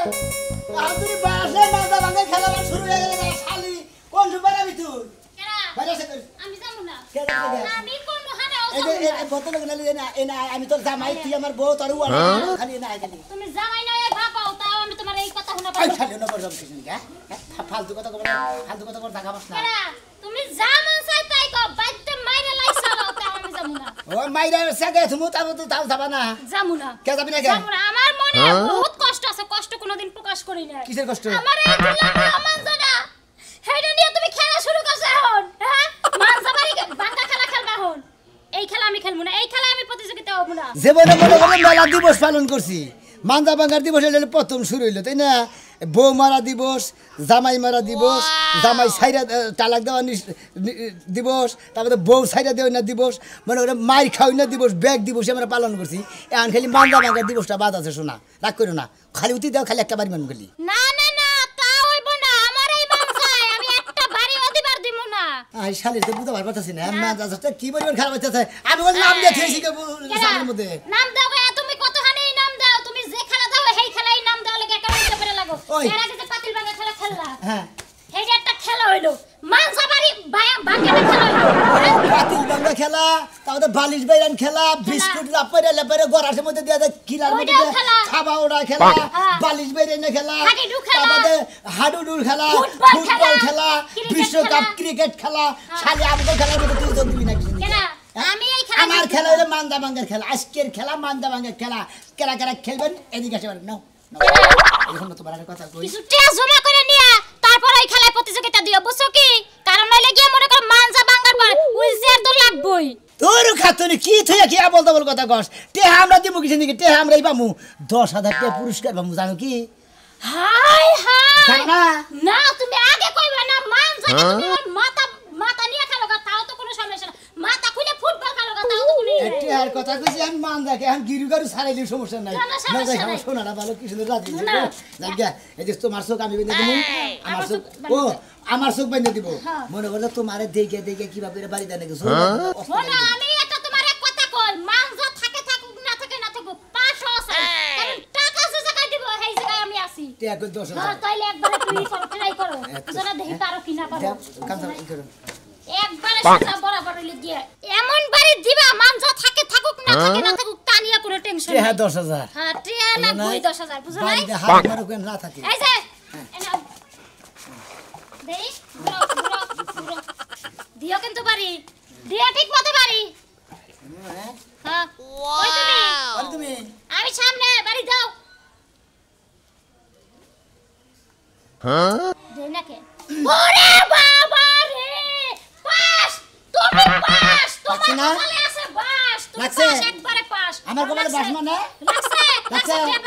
আমি বাসে মাথা ভাঙা খেলা শুরু হয়ে গেল শালি কোন সুপার আমি তুই কেডা বাজাসে কর আমি যাবো না কেডা আমি কোন হারাও এই বোতল গনালি না আমি তোর জামাই তুই আমার বউ তোর উড়া খালি না খালি তুমি জামাই না এই ভাবাও তাও আমি তোমার এই কথা শোনা আই পাবো খালি না বড় কিছু না ফালতু কথা কর দেখা বাস না কেডা তুমি জামান চাই তাই কো বাইতে মাইরা লাইছালো তাও আমি যাবো না ও মাইরা সাগে তুমি তাও যাবা না যাবো না কে যাবি না কে যাবো না আমার মনে বহুত কষ্ট আছে কষ্ট কোনোদিন প্রকাশ করি না কিসের কষ্ট আমার এই দিলা মানজানা হেডা নিয়ে তুমি খেলা শুরু করছ এখন হ্যাঁ মানজাবাড়ি বাঙ্গা খেলা খেলবা এখন এই খেলা আমি খেলবো না এই খেলা আমি প্রতিযোগিতা হবো না জীবনে মনে করে মেলা দিবস পালন করছি মান্দা বাঙ্গার দিবস হলে প্রথম শুরু হইলো তাই না বউ মারা দিবস জামাই মারা দিবস জামাই সাইরা তালাক দেওয়া দিবস তারপরে বউ সাইরা দেওয়া না দিবস মনে করে মাই খাওয়াই না দিবস ব্যাগ দিবস আমরা পালন করছি এখন খালি মান্দা বাঙ্গার দিবসটা বাদ আছে শোনা রাগ করো না খালি উঠি দেও খালি একটা বাড়ি মান গলি না না না তা হইব না আমার এই মন চাই আমি একটা বাড়ি অধিবার দিব না আই শালির তো বুঝতে পারতাছি না না যাচ্ছে কি পরিমাণ খারাপ হইতাছে আমি ওর নাম দিয়ে থেছি কে সামনের মধ্যে নাম দাও তুমি কতখানি নাম দাও তুমি যে খেলা দাও সেই খেলাই নাম দাও লাগে একটা হইতে পারে লাগো এর আগে যে পাতিল ভাঙা খেলা খেললা হ্যাঁ এইটা একটা খেলা হইলো মানসাবাড়ি ভাঙা খেলা হইলো পাতিল ভাঙা খেলা তারপরে বালিশ বাইরান খেলা বিস্কুট লাপারে লাপারে গরাসের মধ্যে দিয়া দেয় কিলার মধ্যে খাবা ওড়া খেলা বালিশ বাইরান খেলা তারপরে হাডুডুর খেলা ফুটবল খেলা বিশ্বকাপ ক্রিকেট খেলা শালি আমগো খেলার মধ্যে তুই যোগ দিবি না কিছু আমি এই খেলা আমার খেলা হলো মান্দা ভাঙার খেলা আজকের খেলা মান্দা ভাঙার খেলা কেরা কেরা খেলবেন এদিকে আসে নাও এখন তোমার আর কথা কই কিছু টিয়া জমা করে নিয়া তারপর এই খেলায় প্রতিযোগিতা দিও বুঝছো কি কারণ নইলে গিয়ে মনে কর মানজা ভাঙার পর উইজার তো লাগবই তোর খাতুনি কি থইয়া কি আবল তাবল কথা কস টেহা আমরা দিব কিছু নাকি টেহা আমরাই পামু 10,000 টাকা পুরস্কার পামু জানো কি হাই হাই জানো না না তুমি আগে কইবা না মানজা তুমি মাথা মাথা নিয়ে খেলো তাও তো কোনো সমস্যা না মাথা খুলে ফুটবল খেলো তাও তো কোনো টেহার কথা কইছি আমি মান দেখে এখন গিরু গারু ছাড়াইলে সমস্যা নাই না যাই আমার সোনাটা ভালো কি সুন্দর রাজি জায়গা এই যে তোমার চোখ আমি বেঁধে দেবো আমার চোখ ও আমার চোখ বেঁধে দিব মনে করলে তোমারে দেখে দেখে কিভাবে বাড়ি দেয় নাকি শোনো আমি একটা তোমার এক কথা কই মানজা থাকে থাকুক না থাকে না থাকুক 500 আছে কারণ টাকা যে জায়গায় দিব সেই জায়গায় আমি আছি টেহা কই 10,000 হ্যাঁ তাইলে একবার তুমি ট্রাই করো বুঝনা দেখি পারো কি না পারো কাম করো একবারে সোজা বরাবর হইলে দিয়ে এমন বাড়ি দিবা মানজা থাকে থাকুক না থাকে না থাকুক তা নিয়ে কোনো টেনশন টেহা নাই 10,000 হ্যাঁ টিয়া লাগবে 10,000 বুঝো নাই বাড়িতে হাত মারো কেন না থাকে এই যে এনাও দেই ঘুরো দিও কিন্তু বাড়ি দিয়া ঠিক মতো বাড়ি হ্যাঁ ওই তুমি আমি সামনে বাড়ি যাও হ্যাঁ দেই নাকে ওরে বাবা রে পাস তুমি পাস তোমার কপালে আছে বাস তুমি পাস একবারে পাস আমার কপালে বাস মানে লাগছে টিয়া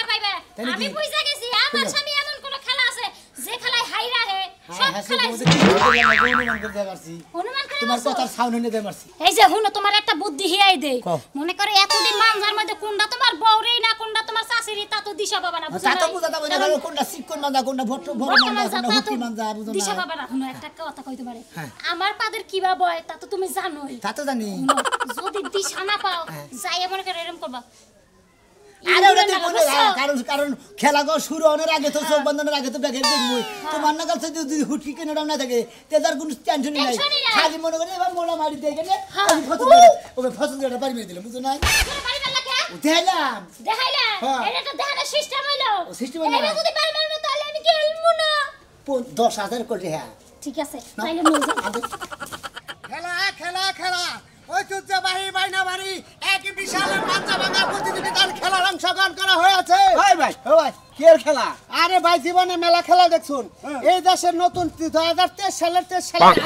পাইবা আমি বুঝা গেছি আমার স্বামী এমন কোন খেলা আছে যে খেলায় হাইরা হে সব খেলায় তোমার কথা সাউন্ড হইনে দে মারছি এই যে হুনো তোমার একটা বুদ্ধি হিয়াই দে মনে করে এতদিন মানজার মধ্যে কোনটা তোমার বউরে না কোনটা তোমার শাশুড়ি তা তো দিশা পাবা না তা তো বুঝাতা বলে কোনটা সিকন মানজা কোনটা ভট্ট ভর মানজা কোনটা হুতি মানজা বুঝো না দিশা পাবা না হুনো একটা কথা কইতে পারে আমার পাদের কিবা বয় তা তো তুমি জানোই তা তো জানি যদি দিশা না পাও যাই মনে করে এরকম করবা আরে ওটা দেখো কারণ খেলা গো শুরু হওয়ার আগে তো চোখ বন্ধনের আগে তো ব্যাগে দেখবই তোমার না কাছে যদি হুটকি কেন না থাকে তেজার কোনো টেনশন নাই খালি মনে করে এবার মোলা মারি দেই গেলে আমি ফসল দিটা পারি মেরে দিলাম বুঝো না দেখাইলাম এটা দেখানো সিস্টেম হইলো সিস্টেম হইলো এটা যদি পারি না তাহলে আমি খেলবো না 10,000 করে হ্যাঁ ঠিক আছে তাইলে নিয়ে যাও খেলা খেলা খেলা ঐতিহ্যবাহী বাইনা বাড়ি এক বিশাল মাথা ভাঙা প্রতিযোগিতার খেলার অংশগ্রহণ করা হয়েছে ভাই কি খেলা আরে ভাই জীবনে মেলা খেলা দেখছুন এই দেশের নতুন 2023 সালের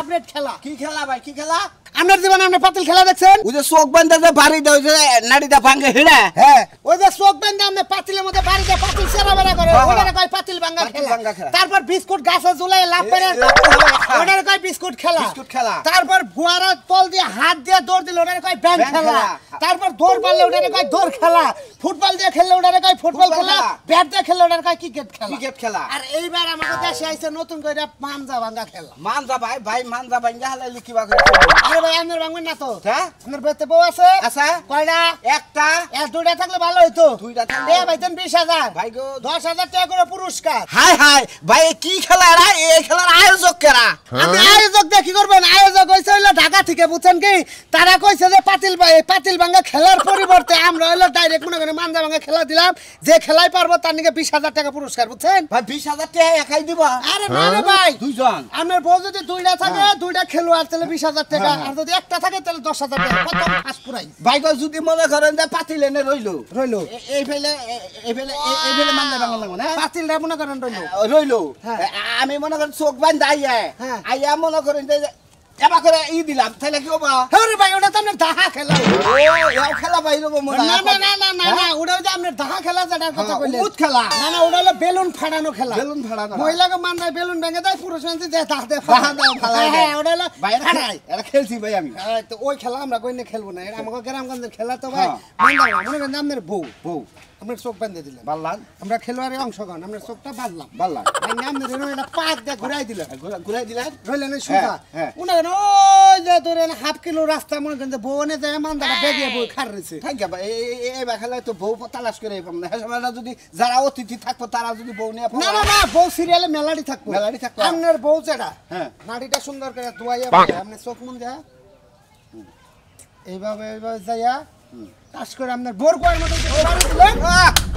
আপডেট খেলা কি খেলা ভাই কি খেলা আপনার জীবনে আপনি পাতিল খেলা দেখছেন ওই যে চোখ বান্ধা যে বাড়ি দেয় যে নাড়িটা ভাঙে হিড়া হ্যাঁ ওই যে চোখ বান্ধা আপনি পাতিলের মধ্যে বাড়ি দিয়ে পাতিল চেরাবেরা করে ওটারে কয় পাতিল ভাঙা খেলা তারপর বিস্কুট গাছে ঝুলাই লাভ করে ওটারে কয় বিস্কুট খেলা তারপর বুয়ারা তল দিয়ে হাত দিয়ে দৌড় দিলে ওটারে কয় ব্যাং খেলা তারপর দৌড় মারলে ওটারে কয় দৌড় খেলা ফুটবল দিয়ে খেললে ওটারে কয় ফুটবল খেলা ব্যাট দিয়ে খেললে ওটারে কয় ক্রিকেট খেলা আর এইবার আমাদের দেশে আইছে নতুন করে মানজা ভাঙা খেলা মানজা ভাই মানজা ভাঙা হলে কিবা করে আরে ভাই আপনার ভাঙবেন না তো হ্যাঁ আপনার বেতে বউ আছে আচ্ছা কয়টা একটা দুইটা থাকলে ভালো হইতো দুইটা থাকলে দে ভাই দেন 20,000 ভাই গো 10,000 টাকা করে পুরস্কার। হাই হাই ভাই কি খেলা এরা এই খেলার আয়োজক কেরা আমি আয়োজক দিয়ে কি করবেন? আয়োজক হইছে হইলো ঢাকা থেকে, বুঝছেন কি? তারা কইছে যে পাতিল ভাঙ্গা খেলার পরিবর্তে আমরা হইলো ডাইরেক্ট মনে করেন মান্দা ভাঙ্গা খেলা দিলাম, যে খেলাই পারবো তার নিকে 20,000 টাকা পুরস্কার, বুঝছেন? ভাই 20,000 টাকা একাই দিবা আরে না রে ভাই, দুইজন আমার বউ যদি দুইটা থাকে, দুইটা খেলোয়াড় তাহলে 20,000 টাকা, আর যদি একটা থাকে তাহলে 10,000 টাকা, প্রথম ফাঁস পুরাই ভাই কই যদি মনে করেন যে পাতিল এনে রইলো রইলো। এই ফেলে মানলে বাংলা লাগবে না পাতিলটা মনে করেন রইলো। রইলো হ্যাঁ। আমি মনে করেন চোখ বান্ধ আইয়া হ্যাঁ। আইয়া মনে করেন যে এবার করে দিলাম তাহলে কি হবা আরে ভাই ওটা তো আপনার দাহা খেলা। ও এও খেলা বাইরে মনে না না না না না না, ওটা হচ্ছে আপনার দাহা খেলা, যেটার কথা কইলেন। উত খেলা না না, ওটা হলো বেলুন ফাটানো খেলা। বেলুন ফাটানো। মহিলাকে মান্দায় বেলুন ভেঙে দেয়, পুরুষ মানুষ দেয় দাঁতে ফাটায়। হ্যাঁ, ওটা হলো ভাই ফাটায়। এটা খেলছি ভাই আমি হ্যাঁ, তো ওই খেলা আমরা কইনে খেলবো না, এটা আমাকে গ্রামগঞ্জের খেলা তো ভাই। হ্যাঁ। মান্দা না, মনে করেন আপনার বউ বউ আপনার চোখ বেঁধে দিলেন, বাল্লান আমরা খেলোয়াড়ে অংশগ্রহণ, আমরা চোখটা বাঁধলাম, বাল্লান ভাই আপনার এরকম একটা পাক দিয়ে ঘুরাই দিলেন, ঘুরাই দিলেন রইলেন এই সুতা। হ্যাঁ। মনে করেন ওই যে ধরেন 1/2 কিলো রাস্তা, মনে করেন যে বউনে যায় মান্দাটা বেগিয়ে বই খার রয়েছে। থ্যাংক ইউ ভাই এই খেলায় তো বউ তালাশ করে পাম না হ্যাঁ যদি যারা অতিথি থাকবো তারা যদি বউ নিয়ে না না না, বউ সিরিয়ালে মেলাডি থাকবো, মেলাডি থাকবো। আপনার বউ যেটা হ্যাঁ। নাড়িটা সুন্দর করে ধোয়াইয়া আপনি চোখ মুন দেয়া এইভাবে যাইয়া কাজ করে আপনার বোর কোয়ার মতো বাড়ি দিলেন,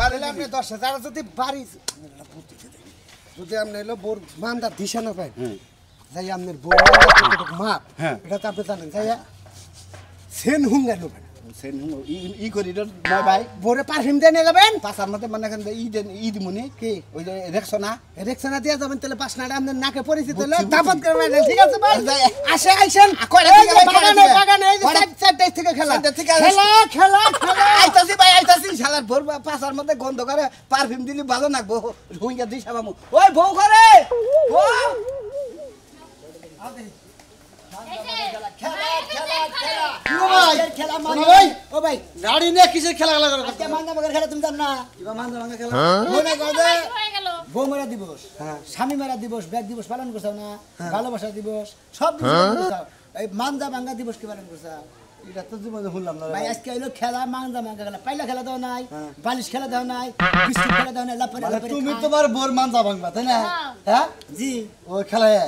বাড়িলে আপনি 10,000 যদি বাড়ি যদি আপনি এলো বোর মানটা দিশা না পাই যাই আপনার বোর মাপ হ্যাঁ। এটা তো আপনি জানেন, যাইয়া সেন হুঙ্গা নেবেন, ই করিডোর নয় ভাই বোরে পারফিউম দিয়ে নিয়ে যাবেন, পাশার মধ্যে মানে ঈদ মুনি কি ওই যে রেকশনা রেক্সনা দিয়ে যাবেন, তাহলে 5 নাটা আপনার নাকে পরিচিত হলো বুঝছি, দাপত করবেন, ঠিক আছে ভাই? যাই। আসে আইছেন কয়টা এই থেকে যে ভাই, কয়টা বাগানে থেকে? বাগানে এই যে কয়টা? 4টায় থেকে খেলা চারটে থেকে খেলা খেলা খেলা আইতাছি ভাই আইতাছি শালার ভোর পাশার মধ্যে গন্ধ করে পারফিউম দিলি ভালো লাগবো হুইঙ্গা দিশা বামু ওই বউ করে বউ ও ভাই গাড়ি নিয়ে কিসের খেলা খেলা করো? মান্দা ভাঙা খেলা তুমি জানো না? মান্দা ভাঙা খেলা মনে করো যে হয়ে গেল। বউ মেরা দিবস, স্বামী মেরা দিবস, ব্যাগ দিবস পালন করছো না, ভালোবাসা দিবস, সব দিবস পালন করছো। এই মান্দা ভাঙা দিবস কি পালন করছো? এটা তো জীবনে শুনলাম না ভাই আজকে হইলো খেলা মান্দা ভাঙা খেলা, পাইলা খেলা দাও নাই, বালিশ খেলা দাও নাই, বিস্কুট খেলা দাও নাই, লাপারে লাপারে তুমি খায়। তোমার বোর মানজা ভাঙবা তাই না হ্যাঁ জি ওই খেলায়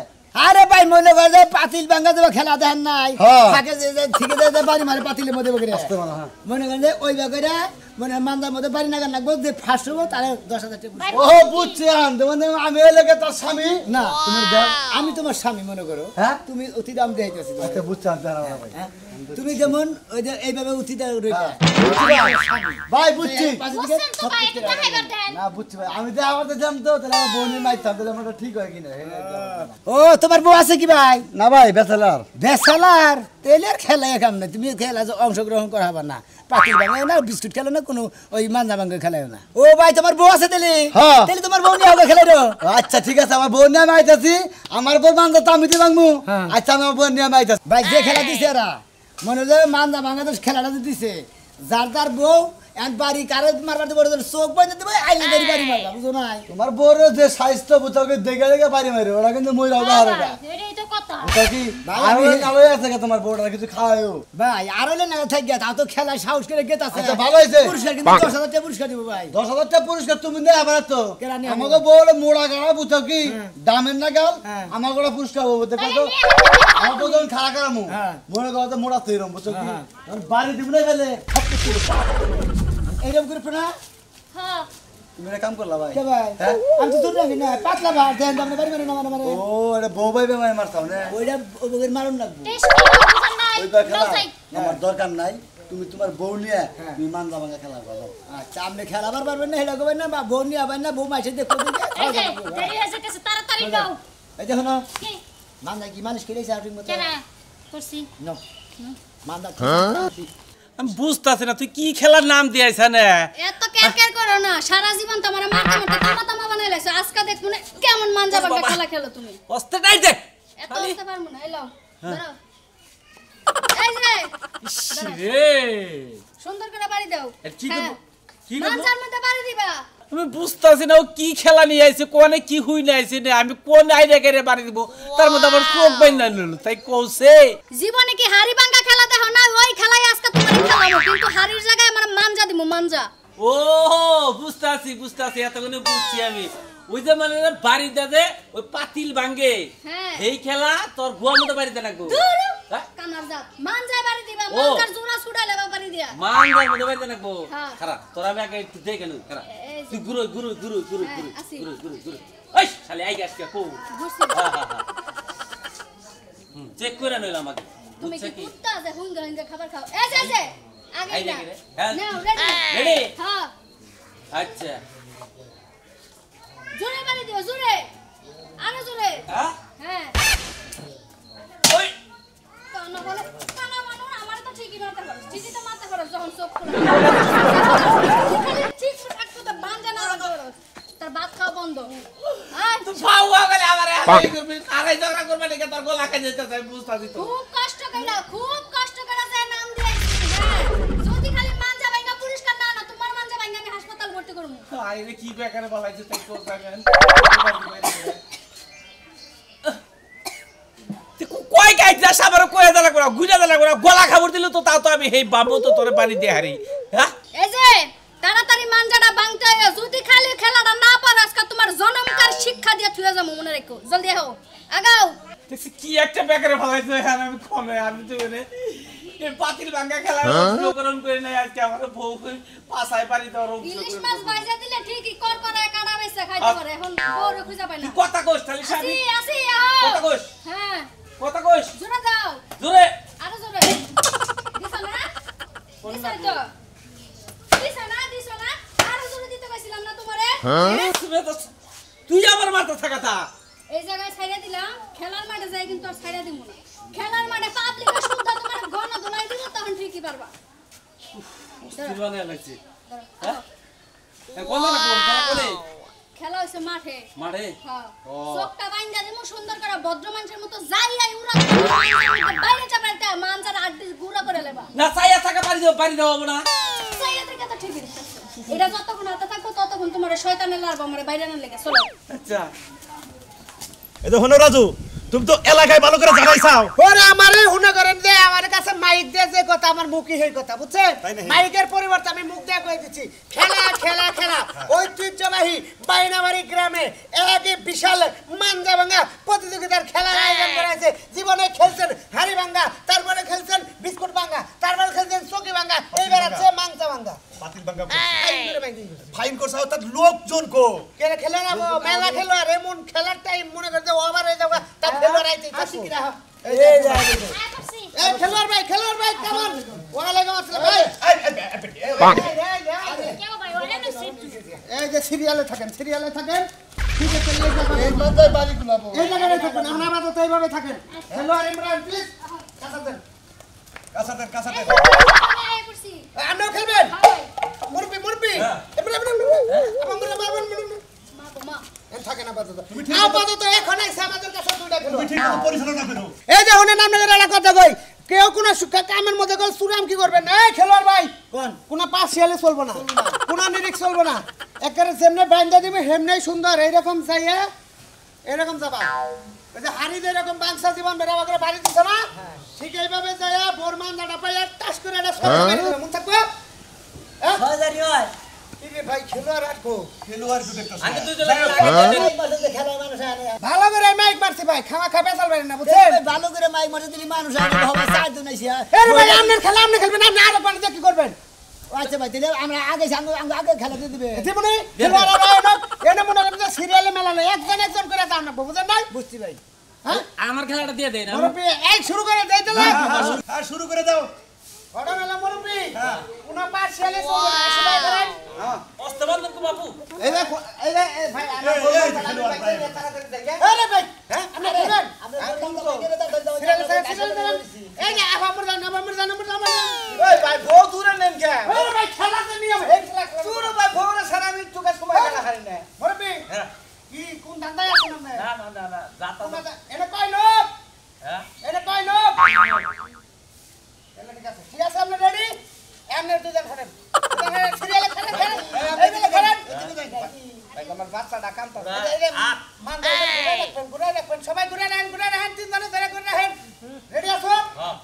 আরে ভাই মনে করে যে পাতিল ভাঙা দেবে খেলা দেন নাই, হ্যাঁ। থাকে যে ঠিক আছে বাড়ি মারে পাতিলের মধ্যে বকরে হ্যাঁ। মনে করেন যে ওই ব্যাগরে মনে মান্দার মধ্যে বাড়ি নাগান লাগবো, যে ফার্স্ট হবো তাহলে 10,000 টাকা। ও বুঝছি আমি ওই লেগে তোর স্বামী না আমি তোমার স্বামী মনে করো, হ্যাঁ? তুমি অতি দাম দিয়েছি, আচ্ছা বুঝছি ভাই তুমি যেমন ওই যে এইভাবে অতি দাম ভাই বুঝছি বুঝছেন তো ভাই, একটু দেখাইবার দেন। না বুঝছি ভাই আমি তো আমার জানতাম তো তাহলে আমার বোনের মাইতাম তাহলে আমার ঠিক হয় কিনা ও তোমার বউ আছে কি ভাই? না ভাই বেচালার বেসালার তেলের খেলা কাম নাই, তুমি খেলা অংশগ্রহণ করা হবে না, পাতিল ভাঙা না, বিস্কুট খেলো না, কোনো ওই মাঞ্জা ভাঙা খেলায় না। ও ভাই তোমার বউ আছে তেলে? হ্যাঁ। তেলে তোমার বউ নিয়ে হবে খেলাই রো। আচ্ছা ঠিক আছে আমার বোন নিয়ে আমি আইতাছি আমার বোন মানজা তো আমি দিয়ে ভাঙবো হ্যাঁ। আচ্ছা আমার বোন নিয়ে আমি আইতাছি ভাই যে খেলা দিছে এরা মনে হলো মান্দা বাংলাদেশ খেলাটা যে দিছে, যার যার বউ এক বাড়ি কারে মারবার দেবো, চোখ বন্ধ দেবো আইলেন্দারি বাড়ি মারবা, বুঝো নাই? তোমার বোর যে স্বাস্থ্য বুঝাকে দেখে দেখে বাড়ি মারে ওরা কিন্তু মহিলা হ্যাঁ ওটা ভাই, এটাই তো কথা। ওটা কি ভাই, আর আমি- কালো আছে কি তোমার বোর্ডা কিছু খাওয়ায়ও ভাই আর হলে না থাক গিয়া, তাও তো খেলায় সাহস করে গেত আছে। আচ্ছা, ভালো হয়েছে। পুরস্কার কিন্তু 10,000 টাকা পুরস্কার দিব ভাই। 10,000 টাকা পুরস্কার তুমি নেই আবার তো কেরা নিয়ে আমাকে বলে মোড়া গাড়া বুঝছো কি হ্যাঁ। দামের না গাল হ্যাঁ। আমার গোটা পুরস্কার হবো দেখো তাহলে তো নিয়ে আসেন। আমার বোঝন খারাপ করামু হ্যাঁ। মনে করো তো মোড়া তৈরম বুঝছো কি হ্যাঁ। আর বাড়ি দিব না গেলে এইরকম করে না হ্যাঁ, তুমি একটা কাম করলা ভাই কে ভাই? হ্যাঁ? আমি তো তোর নাকি না পাতলা ভাই, দেন তো আমরা বাড়ি মারে না মানে মানে ও এটা বউ ভাই বেমায় মারতাম না ওইটা ওদের মারুন লাগবো। টেস্ট করে বুঝেন নাই? ওইবার খেলা নাও যাই। আমার দরকার নাই তুমি তোমার বউ নিয়ে হ্যাঁ। তুমি মানজা ভাঙা খেলা করো আচ্ছা আপনি খেলাবার পারবেন না, হেলা করবেন না, বা বউ নিয়ে আবার না, বউ মাসে দেখো দিকে এই যে, দেরি হয়ে যেতেছে, তাড়াতাড়ি নাও। এই দেখো না কি? মান্দা কি মালিশ করে ঠিক মতো কেন? করছি। নো মান্দা আমি বুঝতেছি না তুই কি খেলার নাম দিয়েছ না এত কেয়ার করো না, সারা জীবন তোমার মারতে মারতে তামা তামা বানাই লাইছো, আজকে দেখো না কেমন মানজা বাঙ্গা খেলা খেলো তুমি। অস্তেটাই দেখ এত বুঝতে পারবো না, এলাও ধরো এই যে রে সুন্দর করে বাড়ি দাও। এ কি হ্যাঁ, করবো? কি করবো? মানজার মধ্যে বাড়ি দিবা। আমি বুঝতেছি না ও কি খেলা নিয়ে আইছে কোনে কি হুই নিয়ে আইছে না আমি কোন আইডিয়া করে বাড়ি দিব তার মধ্যে আমার চোখ বাইনা নিল তাই কৌছে জীবনে কি হাড়ি ভাঙ্গা খেলা দেখো না, ওই খেলাই আজকে তোমার খেলাবো, কিন্তু হাড়ির জায়গায় আমার মানজা দিমু, মানজা। ও বুঝতাছি এতক্ষণে বুঝছি আমি ওই যে মানে বাড়িতে যে ওই পাতিল ভাঙ্গে হ্যাঁ। এই খেলা তোর গুয়ার মতো বাড়িতে রাখবো কানার জাত মানজায় বাড়ি দিবা মানজার জোড়া ছুড়ালে বাড়ি দিয়া মানজার মতো বাড়িতে রাখবো হ্যাঁ। খারাপ তোর আমি আগে একটু দেখে নই খারাপ তুই গুরু আসি। ওই শালি আই গাছ কে কো বুঝছি চেক করে নইলাম আগে তুমি বুঝছ কি কি কুত্তা আছে হুঙ্গা হুঙ্গা খাবার খাও এই যে আগে আই না দেখে রে হ্যাঁ নাও রেডি রেডি হ্যাঁ আচ্ছা জোরে বাড়ি দিও জোরে আরো জোরে হ্যাঁ হ্যাঁ ওই কানা বলে কানা মানু আমার তো ঠিকই মারতে পারো ঠিকই তো মারতে পারো যখন চোখ খোলা ঠিক একটু তো বাঞ্জা না করো তার ভাত খাওয়া বন্ধ আয় তুই পাওয়া গেলে আমারে আড়াই ঝগড়া করবে নাকি তোর গলা খাই যেতে চাই বুঝতাছি তো খুব কষ্ট কইরা যে নাম দিয়ে হ্যাঁ যদি খালি মানজা ভাঙ্গা পরিষ্কার না না তোমার মানজা ভাঙ্গা আমি হাসপাতাল ভর্তি করব আরে কি বেকারে বলাইছে তাই তো জানেন কই গাইছা সাবার কই দালা করে গুজা দালা করে গলা খাবার দিল তো তাও তো আমি হেই বাবু তো তোরে পানি দে হারি হ্যাঁ এই যে তাড়াতাড়ি মানজাটা ভাঙতে হয় যদি খালি খেলাটা না পারো আজকে তোমার জনমকার শিক্ষা দিয়ে থুয়ে যাবো মনে রাখো জলদি আও আগাও দেখছি কি একটা বেকারে বলাইছে এখানে আমি কোনে আমি তো এনে এই পাতিল ভাঙ্গা খেলা অনুকরণ করে নাই আজকে আমার বউ পাছায় পানি দেওয়ার ইলিশ মাছ ভাজা দিলে ঠিকই কর করায় কাটা বেচে খাইতে পারে এখন বড় খুঁজে পাই না কথা কইস তাহলে সাবি আসি আও কথা কইস হ্যাঁ কথা কইস জোরে দাও জোরে আরো জোরে দিছো না দিছো না আরো জোরে দিতে কইছিলাম না তোমারে তুই আমার মাথা থাকা থা এই জায়গায় ছাইড়া দিলাম খেলার মাঠে যাই কিন্তু আর ছাইড়া দিমু না খেলার মাঠে পাবলিকের শুদ্ধ তোমার গণ দোলাই দিব তখন ঠিকই পারবা জীবনে লাগছে হ্যাঁ কোন না কোন খেলা হইছে মাঠে মাঠে হ্যাঁ ও। চোখটা বাইন্দা দিমু সুন্দর করে ভদ্র মানুষের মতো যাই আই উড়া বাইরে চাপাইতে মানজার আড্ডি গুড়া করে লেবা না চাইয়া থাকা পারি দাও না চাইয়া থেকে তো ঠিকই দেখতেছ এটা যতক্ষণ হাতে থাকবো ততক্ষণ তোমার শয়তানের লারবা আমারে বাইরে না লেগে চলো আচ্ছা এই তো হনো রাজু তুমি তো এলাকায় ভালো করে জানাইছাও ওরে আমারে হুনে করেন যে আমার কাছে মাইক দিয়ে যে কথা আমার মুখই সেই কথা বুঝছেন তাই নাকি? মাইকের পরিবর্তে আমি মুখ দিয়ে কই দিচ্ছি খেলা খেলা খেলা ঐতিহ্যবাহী বাইনাবাড়ি গ্রামে এক বিশাল মানজা ভাঙা প্রতিযোগিতার খেলার আয়োজন করা হয়েছে জীবনে খেলছেন হাড়ি ভাঙা তারপরে খেলছেন বিস্কুট ভাঙা তারপরে খেলছেন চকি ভাঙা এইবার আছে মাংসা ভাঙা পাতিল ভাঙ্গা এইবারে ভাঙি ফাইন করছাও তার লোকজন কো কেন খেলে না গো মেলা খেলো আর এমন খেলার টাইম মনে করতে ওভার হয়ে যাবে তা খেলোয়াড় আইতে আসি কি রাখো এই যা আয় করছি এই খেলোয়াড় ভাই কেমন ওয়ালাইকুম আসসালাম ভাই কেউ ভাই ওরে না সিট এই যে সিরিয়ালে থাকেন ঠিক আছে এই মানজায় বাড়ি গুলাবো এই জায়গায় থাকেন আমরা বাদতে এইভাবে থাকেন খেলোয়াড় ইমরান প্লিজ কাছা দেন কাসাতে আয় করছি আপনিও খেলবেন ভাই মুরবি ইমরান মা গো মা থাকেন আপাতত এখন আইসা আমাদের কাছে দুইটা খেলো ঠিক মতো পরিচালনা করো এই যে হুনে নাম নগর এলাকা কথা কই কেউ কোন কামের মধ্যে গল সুরাম কি করবেন এই খেলোয়াড় ভাই কোন পার্সিয়ালে চলবো না কোন নিরিক্স চলবো না একেবারে যেমনে বান্দা দিবে হেমনেই সুন্দর এইরকম চাইয়া এরকম যাবা ওই যে হাড়ি যে এরকম বাংসা জীবন বেড়া করে বাড়ি দিছ না ঠিক এইভাবে যাইয়া বোরমান দাঁড়া পাইয়া টাস করে এটা সরে বাড়ি দিবে মন থাকবো হাজারি হয় ঠিক আছে ভাই খেলোয়াড় রাখো খেলোয়াড় তো দেখতেছ আগে তুই চলে আগে খেলা মানুষ আনে ভালো করে মাইক মারছি ভাই খাওয়া খাবে চালবেন না বুঝছেন ভালো করে মাইক মারতে দিলি মানুষ আগে হবে চার জন আইছে আরে ভাই আপনার খেলা আপনি খেলবেন আপনি আরো পানি দিয়ে কি করবেন আচ্ছা ভাই তাহলে আমরা আগে আগে খেলা দিয়ে দিবে জীবনে খেলোয়াড় এনে মনে করেন যে সিরিয়ালে মেলা নেই একজন করে দাম না বুঝেন নাই বুঝছি ভাই হ্যাঁ আমার খেলাটা দিয়ে দেই না মুরব্বি এই শুরু করে দেই তাহলে আর শুরু করে দাও বড় মেলা মুরব্বি কোন পার্সিয়ালে চলবে না সবাই করেন অস্তবন্ধন কো বাবু এই দেখো এই ভাই আরে ভাই হ্যাঁ আপনি খেলেন এই যে আমার জান ওই ভাই বউ দূরে নেন কে আরে ভাই খেলাতে নিয়ম হে খেলা দূর ভাই বউরে সারা আমি তোকে সময় খেলা খাই না মুরব্বি কি কোন ধান্দায় আছেন আপনি না যাতা এটা কয় লোক হ্যাঁ এটা কয় লোক ঠিক আছে আপনি রেডি এমনি দুজন খেলেন সিরিয়ালে খেলেন এই যে খেলেন ভাই আমার বাচ্চাটা কাম তো মান ঘুরে রাখবেন সবাই ঘুরে রাখেন তিনজনে ধরে ঘুরে রাখেন রেডি আছো হ্যাঁ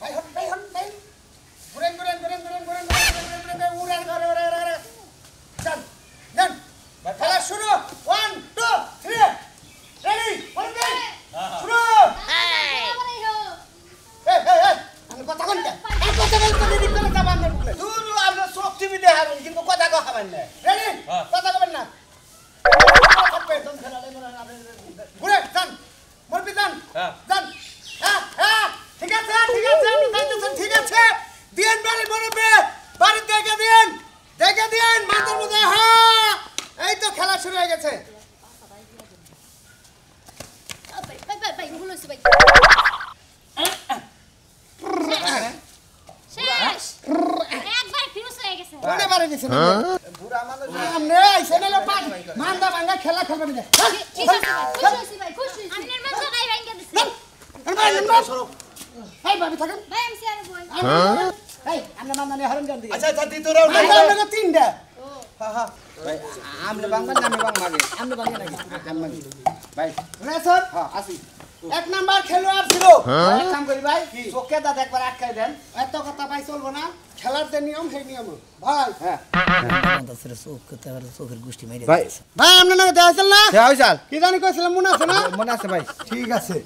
ভাই হন ঘুরেন উড়ান ঘরে শুরু 1 2 3 রেডি বলবে শুরু আমি কথা বলতে এই কথা বলতে দেরি করে যাব আমরা বুকলে দূর আমরা সব টিভি দেখাবেন কিন্তু কথা খাবেন না রেডি কথা বলবেন না ঘুরে যান মরবি যান যান হ্যাঁ ঠিক আছে আপনি যাইতেছেন ঠিক আছে দিন বাড়ি মরবে বাড়ি দেখে দিন মাথার মধ্যে হ্যাঁ এই তো খেলা শুরু হয়ে গেছে ভাই ভুল হইছে ভাই শেষ একবার ফিউজ হয়ে গেছে কোনে বাড়ি গেছে বুড়া মানুষ সামনে আইছে না পাঁচ মান্দা ভাঙা খেলা খেলবেন না ঠিক আছে ভাই খুশি হইছি ভাই খুশি হইছি আপনার মন জায়গায় ভাঙা দিছে এই ভাবি থাকেন ভাই আমি সিয়ারে বই এই আমরা মান্দা নিয়ে হরণ গান দিই আচ্ছা আচ্ছা দ্বিতীয় রাউন্ড আমরা তিনটা ভাই আমরা বাংলা নামে বাংলা মাগে আমরা ভাঙা নাকি আমি ভাই রেসর হ্যাঁ আসি এক নাম্বার খেলোয়াড় ছিল এক কাম করি ভাই চোখে দাঁত একবার আটকাই দেন এত কথা ভাই চলবো না খেলার যে নিয়ম সেই নিয়ম ভাই হ্যাঁ চোখের গোষ্ঠী মেরে ভাই ভাই আপনার নাকি দেখাইছিল না হ্যাঁ চাল কি জানি কইছিলাম মনে আছে না মনে আছে ভাই ঠিক আছে